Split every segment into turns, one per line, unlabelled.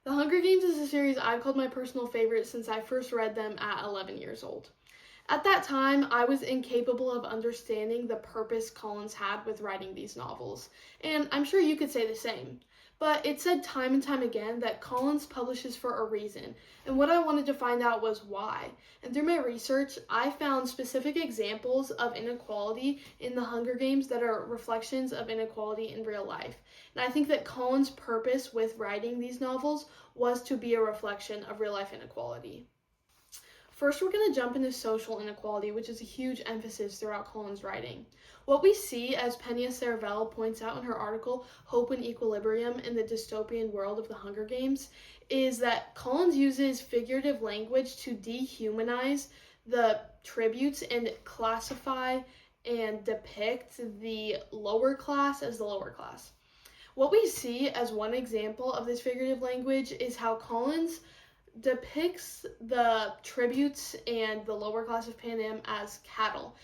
The Hunger Games is a series I've called my personal favorite since I first read them at 11 years old. At that time, I was incapable of understanding the purpose Collins had with writing these novels, and I'm sure you could say the same. But it said time and time again that Collins publishes for a reason, and what I wanted to find out was why. And through my research, I found specific examples of inequality in the Hunger Games that are reflections of inequality in real life. And I think that Collins' purpose with writing these novels was to be a reflection of real life inequality. First, we're going to jump into social inequality, which is a huge emphasis throughout Collins' writing. What we see, as Penia Saravel points out in her article, Hope and Equilibrium in the Dystopian World of the Hunger Games, is that Collins uses figurative language to dehumanize the tributes and classify and depict the lower class as the lower class. What we see as one example of this figurative language is how Collins depicts the tributes and the lower class of Panem as cattle.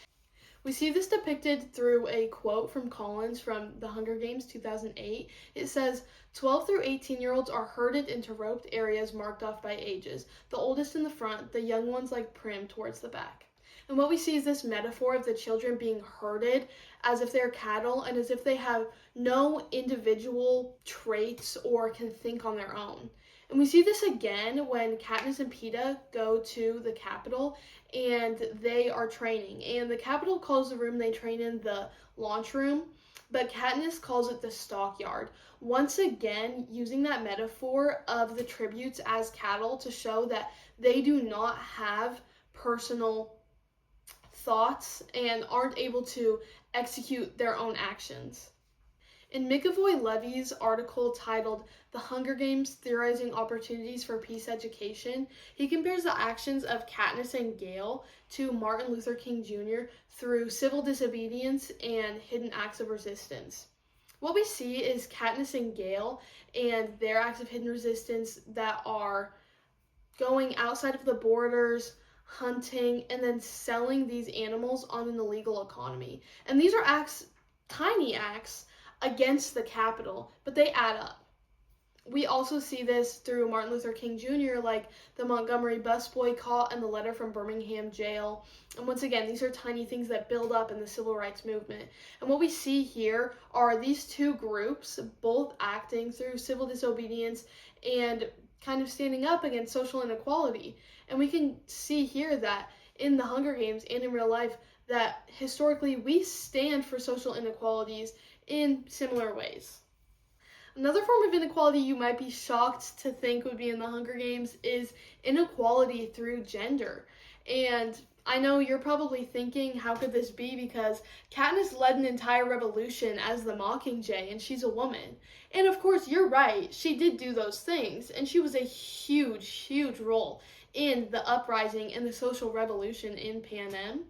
We see this depicted through a quote from Collins from The Hunger Games 2008. It says, 12 through 18-year-olds are herded into roped areas marked off by ages, the oldest in the front, the young ones like Prim towards the back. And what we see is this metaphor of the children being herded as if they're cattle and as if they have no individual traits or can think on their own. And we see this again when Katniss and Peeta go to the Capitol and they are training. And the Capitol calls the room they train in the launch room, but Katniss calls it the stockyard. Once again, using that metaphor of the tributes as cattle to show that they do not have personal thoughts and aren't able to execute their own actions. In McAvoy Levy's article titled The Hunger Games Theorizing Opportunities for Peace Education, he compares the actions of Katniss and Gale to Martin Luther King Jr. through civil disobedience and hidden acts of resistance. What we see is Katniss and Gale and their acts of hidden resistance that are going outside of the borders, hunting, and then selling these animals on an illegal economy. And these are acts, tiny acts, against the Capitol, but they add up. We also see this through Martin Luther King Jr., like the Montgomery bus boycott and the letter from Birmingham jail. And once again, these are tiny things that build up in the civil rights movement. And what we see here are these two groups both acting through civil disobedience and kind of standing up against social inequality. And we can see here that in the Hunger Games and in real life that historically we stand for social inequalities in similar ways. Another form of inequality you might be shocked to think would be in the Hunger Games is inequality through gender. And I know you're probably thinking, how could this be? Because Katniss led an entire revolution as the Mockingjay, and she's a woman. And of course, you're right, she did do those things, and she was a huge, huge role in the uprising and the social revolution in Panem.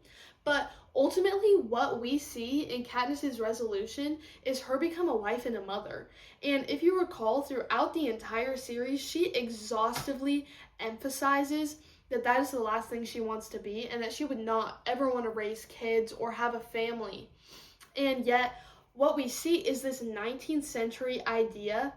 But ultimately, what we see in Katniss's resolution is her become a wife and a mother. And if you recall, throughout the entire series, she exhaustively emphasizes that that is the last thing she wants to be and that she would not ever want to raise kids or have a family. And yet, what we see is this 19th century idea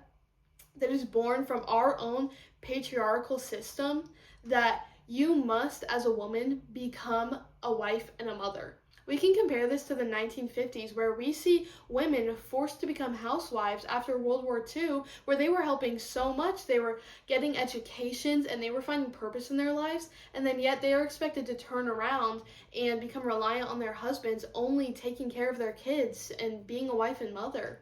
that is born from our own patriarchal system that you must, as a woman, become a wife and a mother. We can compare this to the 1950s, where we see women forced to become housewives after World War II, where they were helping so much. They were getting educations and they were finding purpose in their lives, and then yet they are expected to turn around and become reliant on their husbands, only taking care of their kids and being a wife and mother.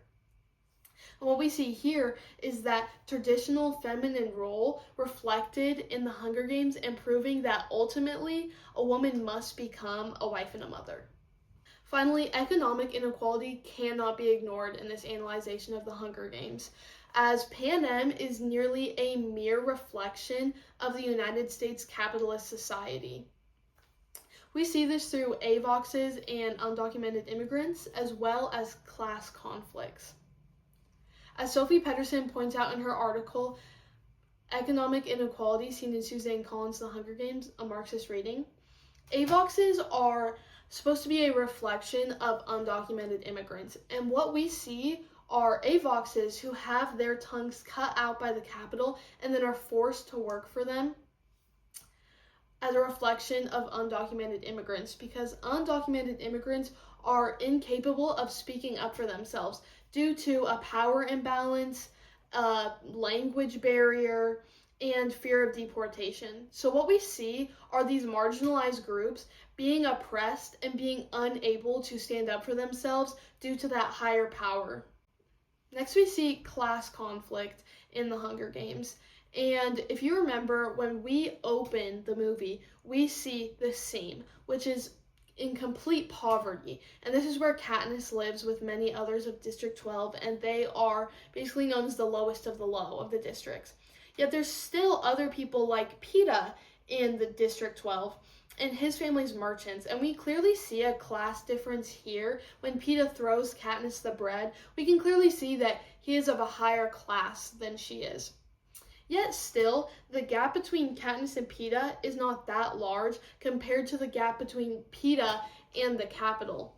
And what we see here is that traditional feminine role reflected in the Hunger Games and proving that ultimately a woman must become a wife and a mother. Finally, economic inequality cannot be ignored in this analyzation of the Hunger Games, as Panem is nearly a mere reflection of the United States capitalist society. We see this through AVOXs and undocumented immigrants, as well as class conflicts. As Sophie Pedersen points out in her article, Economic Inequality Seen in Suzanne Collins' The Hunger Games, a Marxist Reading, AVOXs are supposed to be a reflection of undocumented immigrants. And what we see are AVOXs who have their tongues cut out by the Capitol and then are forced to work for them as a reflection of undocumented immigrants, because undocumented immigrants are incapable of speaking up for themselves due to a power imbalance, a language barrier, and fear of deportation. So, what we see are these marginalized groups being oppressed and being unable to stand up for themselves due to that higher power. Next, we see class conflict in the Hunger Games. And if you remember, when we open the movie, we see the scene, which is in complete poverty. And this is where Katniss lives with many others of District 12, and they are basically known as the lowest of the low of the districts. Yet there's still other people like Peeta in the District 12, and his family's merchants, and we clearly see a class difference here. When Peeta throws Katniss the bread, we can clearly see that he is of a higher class than she is. Yet still, the gap between Katniss and Peeta is not that large compared to the gap between Peeta and the Capitol.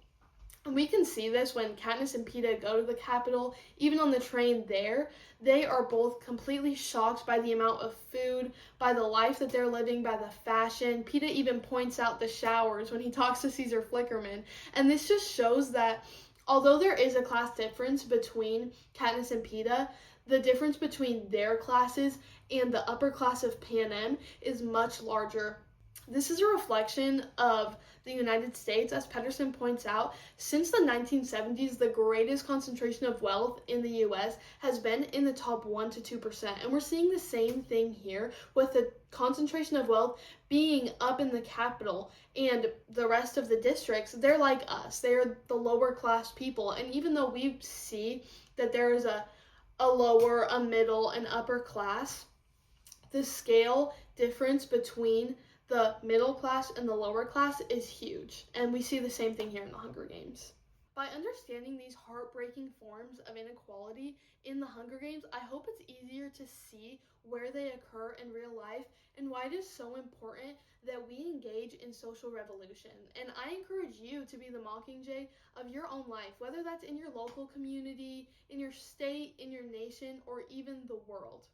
And we can see this when Katniss and Peeta go to the Capitol. Even on the train there, they are both completely shocked by the amount of food, by the life that they're living, by the fashion. Peeta even points out the showers when he talks to Caesar Flickerman. And this just shows that although there is a class difference between Katniss and Peeta, the difference between their classes and the upper class of Panem is much larger. This is a reflection of the United States, as Pedersen points out. Since the 1970s, the greatest concentration of wealth in the US has been in the top 1 to 2%. And we're seeing the same thing here with the concentration of wealth being up in the capital, and the rest of the districts, they're like us. They're the lower class people. And even though we see that there is a lower, a middle, and upper class, the scale difference between the middle class and the lower class is huge. And we see the same thing here in the Hunger Games. By understanding these heartbreaking forms of inequality in the Hunger Games, I hope it's easier to see where they occur in real life and why it is so important that we engage in social revolution. And I encourage you to be the Mockingjay of your own life, whether that's in your local community, in your state, in your nation, or even the world.